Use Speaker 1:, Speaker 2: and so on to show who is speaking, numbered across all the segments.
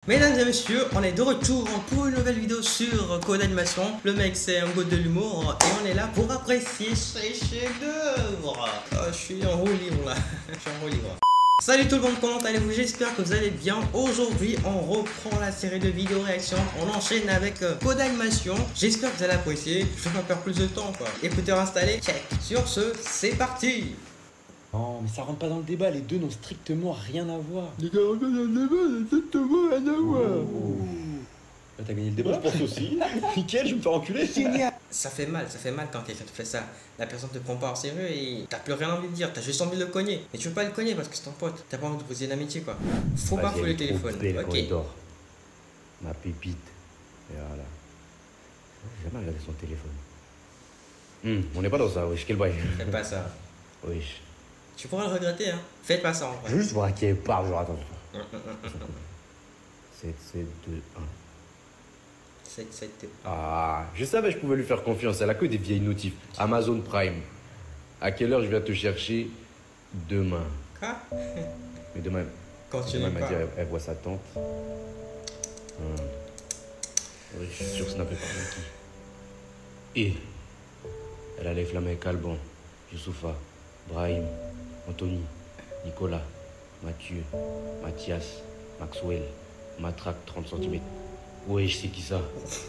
Speaker 1: Mesdames et messieurs, on est de retour pour une nouvelle vidéo sur Codeanimation. Le mec c'est un god de l'humour et on est là pour apprécier ces chefs-d'œuvre. Je suis en roue libre là, je suis en roue libre. Salut tout le monde, comment allez-vous? J'espère que vous allez bien. Aujourd'hui on reprend la série de vidéos réactions. On enchaîne avec Codeanimation. J'espère que vous allez apprécier. Je vais pas perdre plus de temps quoi. Écouteurs installés, check. Sur ce, c'est parti.
Speaker 2: Non, mais ça rentre pas dans le débat, les deux n'ont strictement rien à voir.
Speaker 3: Les gars, rentrent dans le débat, ça n'a strictement rien à voir.
Speaker 2: Bah, t'as gagné le débat,
Speaker 3: Je pense aussi. Nickel, je vais me faire enculer.
Speaker 2: Génial.
Speaker 1: Ça fait mal quand quelqu'un te fait ça. La personne te prend pas au sérieux et t'as plus rien envie de dire, t'as juste envie de le cogner. Mais tu veux pas le cogner parce que c'est ton pote, t'as pas envie de briser l'amitié quoi. Faut pas fouler le téléphone. Ok.
Speaker 3: Ma pépite. Et voilà. J'ai jamais regardé son téléphone. On n'est pas dans ça, wesh, quel bail.
Speaker 1: Fais pas ça.
Speaker 3: Wesh.
Speaker 1: Tu pourras le regretter hein. Faites pas ça en vrai.
Speaker 3: Juste voir qu'elle parle, genre attends. 7, 7, 2, 1.
Speaker 1: 7, 7, 2.
Speaker 3: Ah, je savais que je pouvais lui faire confiance. Elle a que des vieilles notifs. Amazon Prime. À quelle heure je viens te chercher? Demain.
Speaker 1: Quoi?
Speaker 3: Mais demain.
Speaker 1: Continue
Speaker 3: Demain, elle m'a
Speaker 1: pas.
Speaker 3: dit, elle voit sa tante. Oui, je suis sûr que ce n'a pas qui. Et elle a les flammes avec Alban, Youssoufa, Brahim, Anthony, Nicolas, Mathieu, Mathias, Maxwell, Matraque 30 cm. Ouais, je sais qui ça.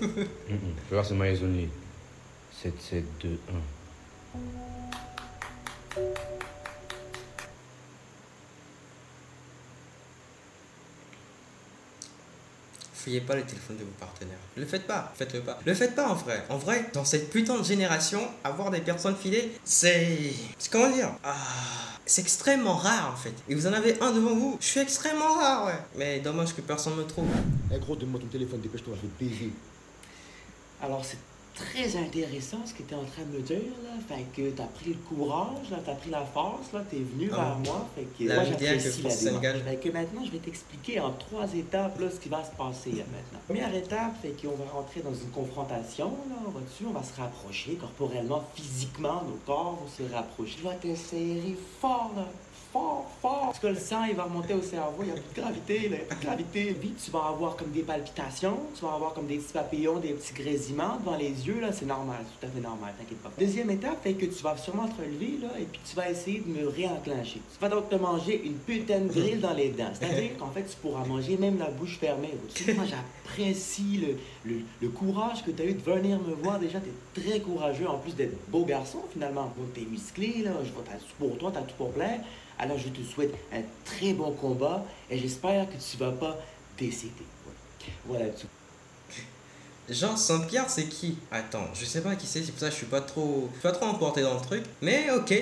Speaker 3: Je vais voir, c'est maïsonné. 7, 7, 2, 1.
Speaker 1: Fouillez pas le téléphone de vos partenaires. Le faites pas, faites-le pas. Le faites pas en vrai. En vrai, dans cette putain de génération, avoir des personnes filées, c'est comment dire? C'est extrêmement rare en fait. Et vous en avez un devant vous. Je suis extrêmement rare, ouais. Mais dommage que personne me trouve.
Speaker 4: Eh gros, donne-moi ton téléphone, dépêche-toi, je vais te baiser.
Speaker 2: Alors, c'est très intéressant ce que tu es en train de me dire, là. Fait que t'as pris le courage, là, t'as pris la force, là, t'es venu vers moi. Fait que
Speaker 1: La
Speaker 2: moi,
Speaker 1: vidéo que
Speaker 2: j'apprécie la
Speaker 1: France
Speaker 2: démarche.
Speaker 1: s'engage.
Speaker 2: Fait que maintenant, je vais t'expliquer en 3 étapes, là, ce qui va se passer, là, maintenant. Première étape, fait qu'on va rentrer dans une confrontation, là, on va se rapprocher corporellement, physiquement, nos corps vont se rapprocher. Je vais te serrer fort, là. Fort, fort. Parce que le sang, il va remonter au cerveau, il n'y a plus de gravité, là. Plus de gravité. Vite, tu vas avoir comme des palpitations, tu vas avoir comme des petits papillons, des petits grésillements devant les yeux, là. C'est normal, c'est tout à fait normal, t'inquiète pas. Deuxième étape, fait que tu vas sûrement te relever, là, et puis tu vas essayer de me réenclencher. Tu vas donc te manger une putain de grille dans les dents. C'est-à-dire qu'en fait, tu pourras manger même la bouche fermée. Moi, j'apprécie le courage que tu as eu de venir me voir. Déjà, tu es très courageux, en plus d'être beau garçon, finalement. Donc, tu es musclé, là. Je vois, t'as tout pour toi, t'as tout pour plaire. Alors, je te souhaite un très bon combat et j'espère que tu vas pas décéder. Voilà tout.
Speaker 1: Jean Saint-Pierre, c'est qui? Attends, je sais pas qui c'est pour ça que je suis pas trop emporté dans le truc. Mais ok.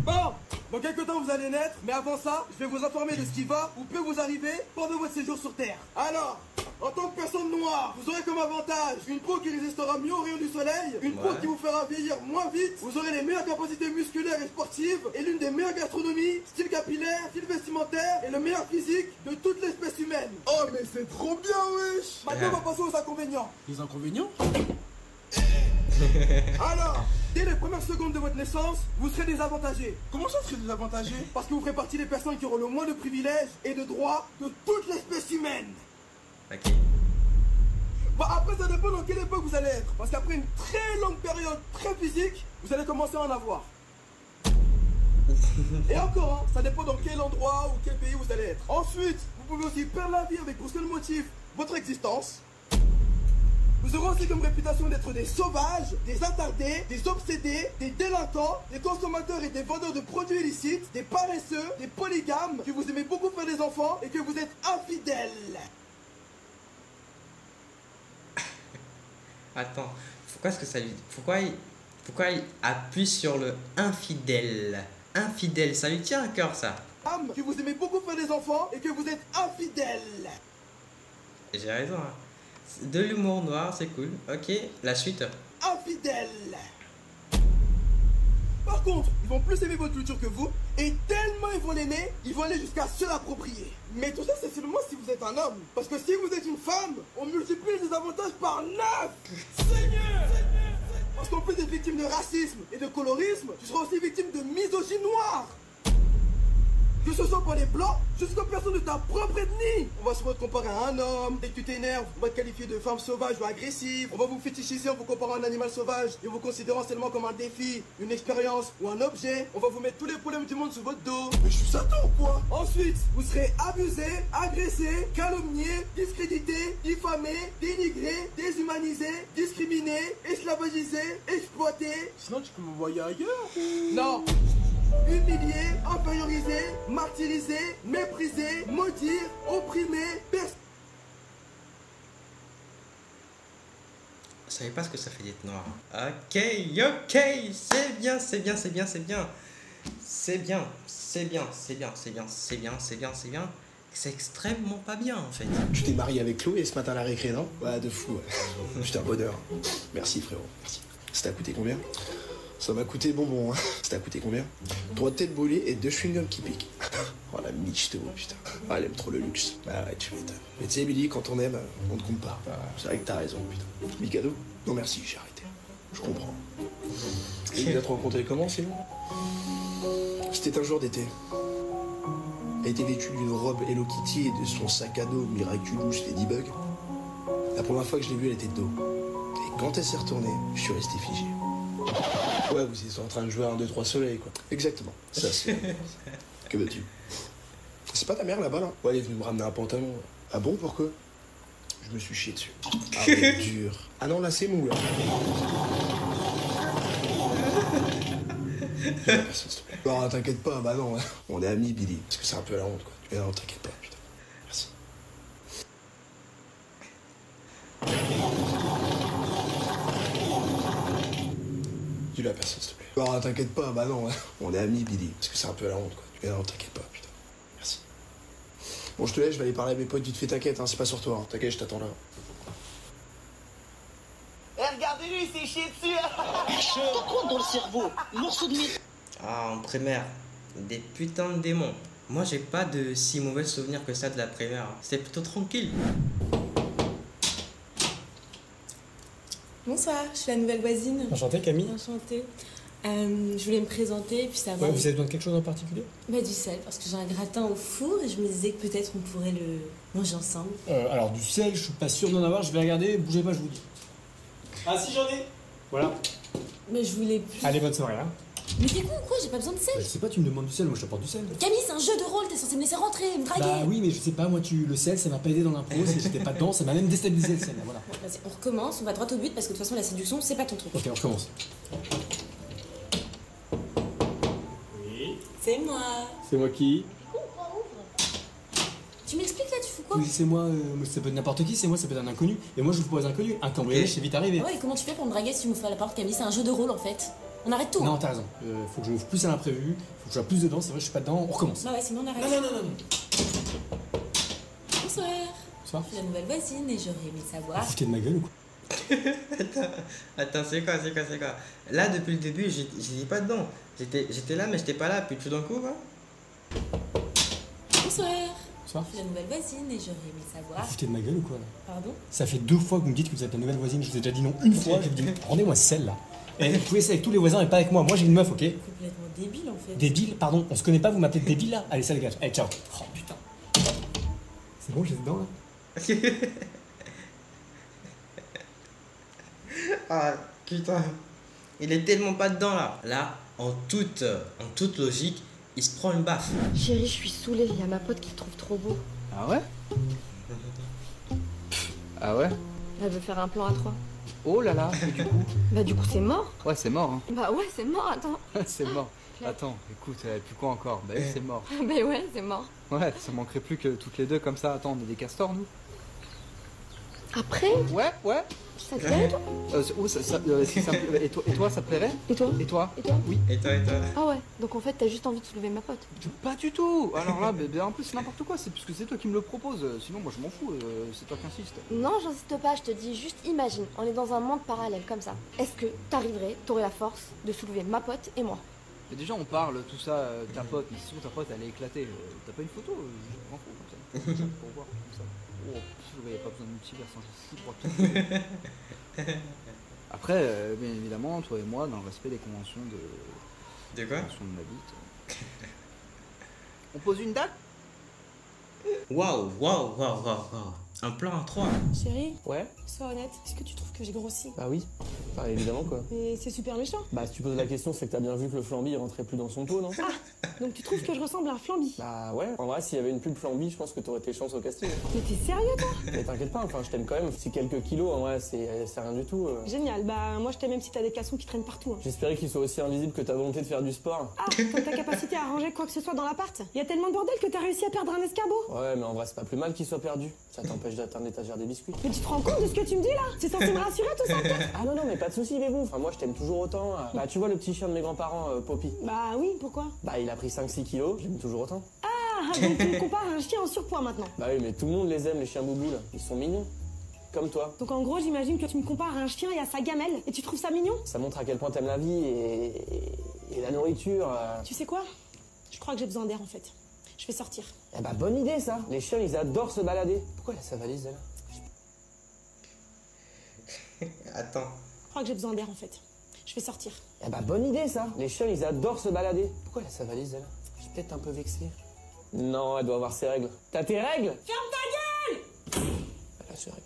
Speaker 5: Bon, dans quelques temps vous allez naître, mais avant ça, je vais vous informer de ce qui va ou peut vous arriver pendant votre séjour sur Terre. Alors, en tant que personne noire, vous aurez comme avantage une peau qui résistera mieux aux rayons du soleil, une peau qui vous fera vieillir moins vite, vous aurez les meilleures capacités musculaires et sportives et l'une des meilleures gastronomies, style capillaire, style vestimentaire et le meilleur physique de toute l'espèce humaine.
Speaker 4: Oh, mais c'est trop bien, wesh.
Speaker 5: Maintenant, on va passer aux inconvénients.
Speaker 4: Les inconvénients?
Speaker 5: Alors, dès les premières secondes de votre naissance, vous serez désavantagé.
Speaker 4: Comment ça serait désavantagé?
Speaker 5: Parce que vous ferez partie des personnes qui auront le moins de privilèges et de droits de toute l'espèce humaine.
Speaker 1: Ok.
Speaker 5: Bon, après, ça dépend dans quelle époque vous allez être. Parce qu'après une très longue période très physique, vous allez commencer à en avoir. Et encore, hein, ça dépend dans quel endroit ou quel pays vous allez être. Ensuite, vous pouvez aussi perdre la vie avec pour seul motif votre existence. Vous aurez aussi comme réputation d'être des sauvages, des attardés, des obsédés, des délinquants, des consommateurs et des vendeurs de produits illicites, des paresseux, des polygames, que vous aimez beaucoup faire des enfants et que vous êtes infidèles.
Speaker 1: Attends, pourquoi il appuie sur le infidèle? Infidèle, ça lui tient à cœur ça.
Speaker 5: Que vous aimez beaucoup faire des enfants et que vous êtes infidèles.
Speaker 1: J'ai raison hein. De l'humour noir, c'est cool. Ok, la suite.
Speaker 5: Infidèles. Par contre, ils vont plus aimer votre culture que vous et tellement ils vont l'aimer, ils vont aller jusqu'à se l'approprier. Mais tout ça, c'est seulement si vous êtes un homme. Parce que si vous êtes une femme, on multiplie les avantages par 9. Seigneur. Parce qu'en plus d'être victime de racisme et de colorisme, tu seras aussi victime de misogynie noire. Que ce soit pour les blancs, jusqu'aux personnes de ta propre ethnie. On va se comparer à un homme. Dès que tu t'énerves, on va te qualifier de femme sauvage ou agressive. On va vous fétichiser en vous comparant à un animal sauvage et vous considérant seulement comme un défi, une expérience ou un objet. On va vous mettre tous les problèmes du monde sur votre dos.
Speaker 4: Mais je suis Satan ou quoi?
Speaker 5: Ensuite, vous serez abusé, agressé, calomnié, discrédité, diffamé, dénigré, déshumanisé, discriminé, esclavagisé, exploité.
Speaker 4: Sinon, tu peux m'envoyer ailleurs.
Speaker 5: Non. Humilié, infériorisé, martyrisé, méprisé, maudire, opprimé,
Speaker 1: Je savais pas ce que ça fait d'être noir. Ok, ok, c'est bien, c'est bien, c'est bien, c'est bien. C'est bien, c'est bien, c'est bien, c'est bien, c'est bien, c'est bien, c'est bien. C'est extrêmement pas bien en fait.
Speaker 4: Tu t'es marié avec Chloé ce matin à la récré, non? Ouais, de fou. Ouais. J'étais un bonheur. Merci, frérot. Merci. Ça t'a coûté combien? Ça m'a coûté bonbon. Hein. Ça t'a coûté combien? 3 têtes brûlées et 2 chewing-gums qui piquent. Oh la michto, putain. Ah, elle aime trop le luxe. Ah ouais, tu m'étonnes. Mais tu sais, Billy, quand on aime, on ne compte pas. C'est vrai que t'as raison, putain. Mikado? Non merci, j'ai arrêté. Je comprends. Et il a te rencontré comment, c'est bon? C'était un jour d'été. Elle était vêtue d'une robe Hello Kitty et de son sac à dos Miraculous Ladybug. La première fois que je l'ai vue, elle était de dos. Et quand elle s'est retournée, je suis resté figé. Ouais, vous étiez en train de jouer à 1, 2, 3 soleil, quoi. Exactement. Ça, c'est... Que veux-tu? C'est pas ta mère, là-bas, là? Ouais, elle est venue me ramener un pantalon. Ah bon, pourquoi? Je me suis chié dessus. Ah ouais, dur. Ah non, là, c'est mou, là. Personne, s'il te plaît. Non, t'inquiète pas, bah non, on est amis, Billy. Parce que c'est un peu la honte, quoi. Mais non, t'inquiète pas, putain. Merci. Dis-le à personne, s'il te plaît. Non, t'inquiète pas, bah non, on est amis, Billy. Parce que c'est un peu la honte, quoi. Mais non, t'inquiète pas, putain. Merci. Bon, je te laisse, je vais aller parler à mes potes vite fait, t'inquiète, hein, c'est pas sur toi. Hein. T'inquiète, je t'attends là.
Speaker 5: regardez-lui, il s'est chié dessus.
Speaker 6: Quoi dans le cerveau? Morceau de mythe.
Speaker 1: Ah, en primaire, des putains de démons. Moi, j'ai pas de si mauvais souvenirs que ça de la primaire. C'était plutôt tranquille.
Speaker 7: Bonsoir, je suis la nouvelle voisine.
Speaker 8: Enchantée Camille.
Speaker 7: Enchantée. Je voulais me présenter et puis savoir...
Speaker 8: Ouais, vous avez besoin de quelque chose en particulier?
Speaker 7: Bah, du sel, parce que j'ai un gratin au four et je me disais que peut-être on pourrait le manger ensemble.
Speaker 8: Alors du sel, je suis pas sûr d'en avoir, je vais regarder, bougez pas, je vous dis. Ah si, j'en ai. Voilà.
Speaker 7: Mais je voulais plus...
Speaker 8: Allez, bonne soirée, hein.
Speaker 7: Mais t'es con ou quoi? J'ai pas besoin de sel.
Speaker 8: Je sais pas, tu me demandes du sel, moi je t'apporte du sel.
Speaker 7: Camille, c'est un jeu de rôle, t'es censé me laisser rentrer, me draguer.
Speaker 8: Bah oui, mais je sais pas, moi le sel, ça m'a pas aidé dans l'impro, j'étais pas dedans, ça m'a même déstabilisé le sel, voilà.
Speaker 7: Vas-y, on recommence, on va droit au but parce que de toute façon la séduction, c'est pas ton truc.
Speaker 8: Ok, on recommence. Oui.
Speaker 7: C'est moi.
Speaker 8: C'est moi qui?
Speaker 7: Tu m'expliques là, tu fous quoi?
Speaker 8: Oui, c'est moi, ça peut être n'importe qui, c'est moi, ça peut être un inconnu. Et moi je vous propose un inconnu, un cambriolage, c'est vite arrivé.
Speaker 7: Ah ouais, et comment tu fais pour me draguer si tu m'ouvres la porte, Camille? C'est un jeu de rôle en fait. On arrête tout.
Speaker 8: Non, t'as raison, faut que je m'ouvre plus à l'imprévu, faut que je sois plus dedans, c'est vrai, je suis pas dedans, on recommence.
Speaker 7: Bah ouais, sinon on arrête.
Speaker 8: Non.
Speaker 7: Bonsoir.
Speaker 8: Bonsoir.
Speaker 7: Je suis la nouvelle voisine et j'aurais aimé savoir.
Speaker 8: Vous foutez de ma gueule ou quoi?
Speaker 1: Attends, c'est quoi? Là, depuis le début, j'étais pas dedans. J'étais là, mais j'étais pas là. Puis tout d'un coup, quoi.
Speaker 7: Bonsoir.
Speaker 8: Bonsoir.
Speaker 7: Je suis la nouvelle voisine et j'aurais aimé savoir.
Speaker 8: Vous foutez de ma gueule ou quoi là?
Speaker 7: Pardon?
Speaker 8: Ça fait 2 fois que vous me dites que vous êtes la nouvelle voisine, je vous ai déjà dit non une fois, je vous dis rendez-moi celle-là. Et vous pouvez essayer avec tous les voisins et pas avec moi, moi j'ai une meuf, ok?
Speaker 7: Complètement débile en fait.
Speaker 8: Débile, pardon, on se connaît pas, vous m'appelez débile là? Allez, ça dégage, allez, ciao. Oh putain. C'est bon, j'ai dedans là?
Speaker 1: Ah, putain. Il est tellement pas dedans, là. Là, en toute logique, il se prend une baffe.
Speaker 9: Chérie, je suis saoulée, il y a ma pote qui te trouve trop beau.
Speaker 10: Ah ouais? Ah ouais?
Speaker 9: Elle veut faire un plan à 3.
Speaker 10: Oh là là, et du coup?
Speaker 9: Bah du coup c'est mort.
Speaker 10: Ouais, c'est mort, hein.
Speaker 9: Bah ouais, c'est mort, attends.
Speaker 10: C'est mort. Attends, écoute, puis quoi encore? Bah oui, c'est mort.
Speaker 9: Bah ouais, c'est mort.
Speaker 10: Ouais, ça manquerait plus que toutes les deux comme ça. Attends, on est des castors, nous?
Speaker 9: Après?
Speaker 10: Ouais.
Speaker 9: Ça te plaît, toi?
Speaker 10: Et toi, ça te plairait?
Speaker 9: Et toi?
Speaker 10: Et toi?
Speaker 9: Et toi?
Speaker 10: Oui.
Speaker 1: Et toi?
Speaker 9: Ah ouais, donc en fait t'as juste envie de soulever ma pote.
Speaker 10: Pas du tout. Alors là, en plus c'est n'importe quoi, c'est parce que c'est toi qui me le proposes. Sinon moi je m'en fous, c'est toi qui insistes.
Speaker 9: Non, j'insiste pas, je te dis juste imagine, on est dans un monde parallèle comme ça. Est-ce que t'arriverais, t'aurais la force de soulever ma pote et moi?
Speaker 10: Et déjà on parle tout ça, ta pote, mais sinon ta pote elle est éclatée. T'as pas une photo? Je m'en fous comme ça. Pour voir comme ça. Oh, il n'y a pas besoin de multivers, hein, je suis tout. Après, bien évidemment, toi et moi, dans le respect des conventions de...
Speaker 1: De quoi?
Speaker 10: Conventions de ma bite. On pose une date?
Speaker 1: Waouh, waouh, waouh, waouh, waouh. Un plan à 3.
Speaker 11: Chérie,
Speaker 12: Ouais?
Speaker 11: sois honnête, est-ce que tu trouves que j'ai grossi?
Speaker 12: Bah oui. Enfin, évidemment quoi.
Speaker 11: Et c'est super méchant.
Speaker 12: Bah si tu poses la question, c'est que t'as bien vu que le Flamby il rentrait plus dans son pot, non?
Speaker 11: Donc tu trouves que je ressemble à un Flamby?
Speaker 12: Bah ouais. En vrai, s'il y avait une pub Flamby, je pense que t'aurais tes chances au casting.
Speaker 11: Mais t'es sérieux toi?
Speaker 12: Mais t'inquiète pas, enfin je t'aime quand même. Si quelques kilos, en vrai, c'est rien du tout.
Speaker 11: Génial, bah moi je t'aime même si t'as des caleçons qui traînent partout. Hein.
Speaker 12: J'espérais qu'il soit aussi invisible que ta volonté de faire du sport.
Speaker 11: Ah, comme ta capacité à ranger quoi que ce soit dans l'appart. Y a tellement de bordel que t'as réussi à perdre un escabeau.
Speaker 12: Ouais, mais en vrai, c'est pas plus mal qu'il soit perdu. Ça t'empêche d'atteindre l'étagère des biscuits.
Speaker 11: Mais tu te rends compte de ce que tu me dis là? C'est censé me rassurer tout ça?
Speaker 12: Ah non, mais pas de soucis, vous. Enfin, moi, je t'aime toujours autant. Bah, tu vois le petit chien de mes grands-parents, Poppy.
Speaker 11: Bah oui, pourquoi?
Speaker 12: Bah, il a pris 5-6 kilos, j'aime toujours autant.
Speaker 11: Ah, donc tu me compares à un chien en surpoids maintenant.
Speaker 12: Bah oui, mais tout le monde les aime, les chiens boubous, là. Ils sont mignons. Comme toi.
Speaker 11: Donc en gros, j'imagine que tu me compares à un chien et à sa gamelle, et tu trouves ça mignon?
Speaker 12: Ça montre à quel point t'aimes la vie et la nourriture.
Speaker 11: Tu sais quoi? Je crois que j'ai besoin d'air en fait. Je vais sortir.
Speaker 12: Eh bah, bonne idée, ça. Les chiens, ils adorent se balader. Pourquoi elle a sa valise, elle?
Speaker 1: Attends.
Speaker 11: Je crois que j'ai besoin d'air en fait. Je vais sortir.
Speaker 12: Eh bah, bonne idée, ça. Les chiens, ils adorent se balader. Pourquoi elle a sa valise, elle? Je suis peut-être un peu vexé. Non, elle doit avoir ses règles. T'as tes règles?
Speaker 11: Ferme ta gueule!
Speaker 12: Elle a ses règles.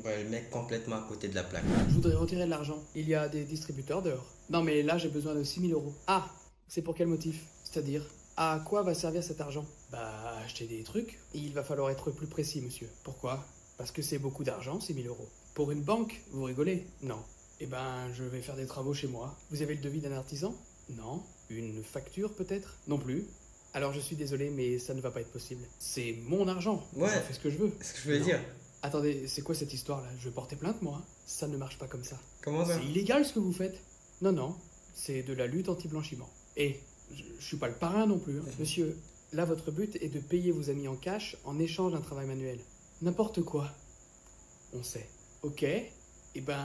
Speaker 1: Ouais, le mec complètement à côté de la plaque.
Speaker 13: Je voudrais retirer de l'argent. Il y a des distributeurs dehors. Non mais là j'ai besoin de 6 000 €. Ah, c'est pour quel motif? C'est-à-dire, à quoi va servir cet argent? Bah, acheter des trucs. Et il va falloir être plus précis, monsieur. Pourquoi? Parce que c'est beaucoup d'argent, 6 000 €. Pour une banque, vous rigolez? Non. Eh ben, je vais faire des travaux chez moi. Vous avez le devis d'un artisan? Non. Une facture peut-être? Non plus. Alors je suis désolé, mais ça ne va pas être possible. C'est mon argent.
Speaker 1: Ouais.
Speaker 13: Je fais ce que je veux.
Speaker 1: C'est ce que je voulais dire.
Speaker 13: Attendez, c'est quoi cette histoire-là? Je vais porter plainte, moi. Ça ne marche pas comme ça.
Speaker 1: Comment ça?
Speaker 13: C'est illégal ce que vous faites. Non, non, c'est de la lutte anti-blanchiment. Et je suis pas le parrain non plus. Hein. Monsieur, là, votre but est de payer vos amis en cash en échange d'un travail manuel. N'importe quoi. On sait. Ok. Eh ben,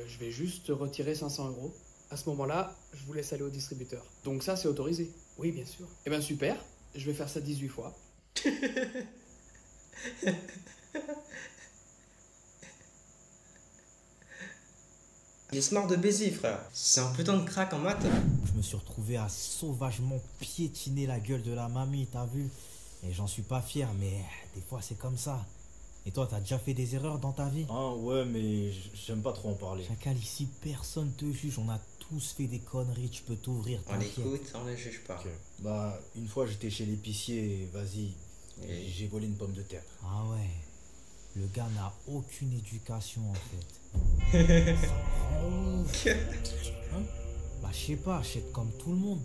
Speaker 13: je vais juste retirer 500 €. À ce moment-là, je vous laisse aller au distributeur. Donc ça, c'est autorisé. Oui, bien sûr. Eh ben, super. Je vais faire ça 18 fois.
Speaker 1: Il est smart de baiser, frère. C'est un putain de crack en maths.
Speaker 14: Je me suis retrouvé à sauvagement piétiner la gueule de la mamie, t'as vu? Et j'en suis pas fier, mais des fois c'est comme ça. Et toi, t'as déjà fait des erreurs dans ta vie?
Speaker 15: Ah ouais, mais j'aime pas trop en parler.
Speaker 14: Chacal, ici, personne te juge. On a tous fait des conneries, tu peux t'ouvrir,
Speaker 1: On
Speaker 14: t'inquiète.
Speaker 1: écoute, on ne juge pas.
Speaker 15: Ok. Bah, une fois j'étais chez l'épicier, vas-y, j'ai volé une pomme de terre.
Speaker 14: Ah ouais. Le gars n'a aucune éducation en fait. Ça rend ouf. Hein? Bah je sais pas, achète comme tout le monde.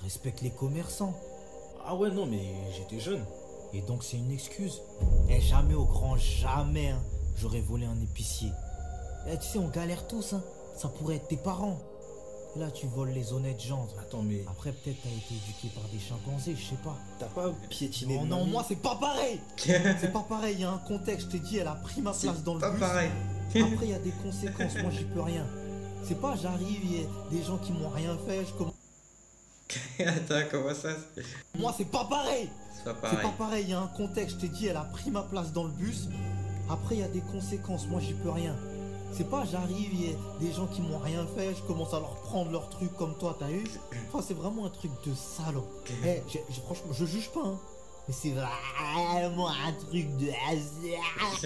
Speaker 14: Respecte les commerçants.
Speaker 15: Ah ouais, non, mais j'étais jeune.
Speaker 14: Et donc c'est une excuse. Eh, jamais au grand jamais, hein, j'aurais volé un épicier. Eh, tu sais, on galère tous, hein. Ça pourrait être tes parents. Et là, tu voles les honnêtes gens.
Speaker 15: Attends, mais...
Speaker 14: Après, peut-être t'as été éduqué par des chimpanzés, je sais pas.
Speaker 15: T'as pas piétiné
Speaker 14: Non,
Speaker 15: de
Speaker 14: non,
Speaker 15: mamie?
Speaker 14: moi, c'est pas pareil. C'est pas pareil, il y a un contexte. Je t'ai dit, elle a pris ma place dans le bus.
Speaker 1: Pas pareil.
Speaker 14: Après, il y a des conséquences. Moi, j'y peux rien. C'est pas, j'arrive, il y a des gens qui m'ont rien fait. Je commence...
Speaker 1: Attends, comment ça?
Speaker 14: Moi, c'est pas pareil.
Speaker 1: C'est pas pareil.
Speaker 14: C'est pas pareil, il y a un contexte. Je t'ai dit, elle a pris ma place dans le bus. Après, il y a des conséquences. Moi, j'y peux rien. C'est pas, j'arrive, il y a des gens qui m'ont rien fait. Je commence à leur prendre leurs trucs comme toi, t'as eu? Enfin, c'est vraiment un truc de salaud. Eh, franchement, je juge pas, hein. Mais c'est vraiment un truc de hasard.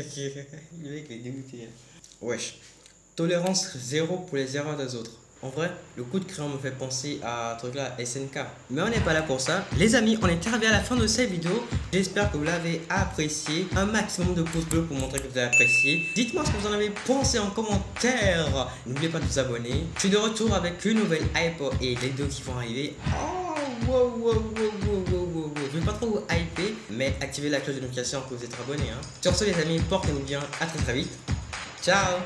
Speaker 1: Le mec, il est dégoûté. Wesh. Tolérance zéro pour les erreurs des autres. En vrai, le coup de crayon me fait penser à un truc là, SNK. Mais on n'est pas là pour ça. Les amis, on est arrivé à la fin de cette vidéo. J'espère que vous l'avez apprécié. Un maximum de pouces bleus pour montrer que vous avez apprécié. Dites-moi ce que vous en avez pensé en commentaire. N'oubliez pas de vous abonner. Je suis de retour avec une nouvelle hype et des vidéos qui vont arriver. Oh, wow. Je vais pas trop vous hyper, mais activez la cloche de notification quand vous êtes abonné. Hein. Sur ce les amis, portez-vous bien. À très vite. Ciao.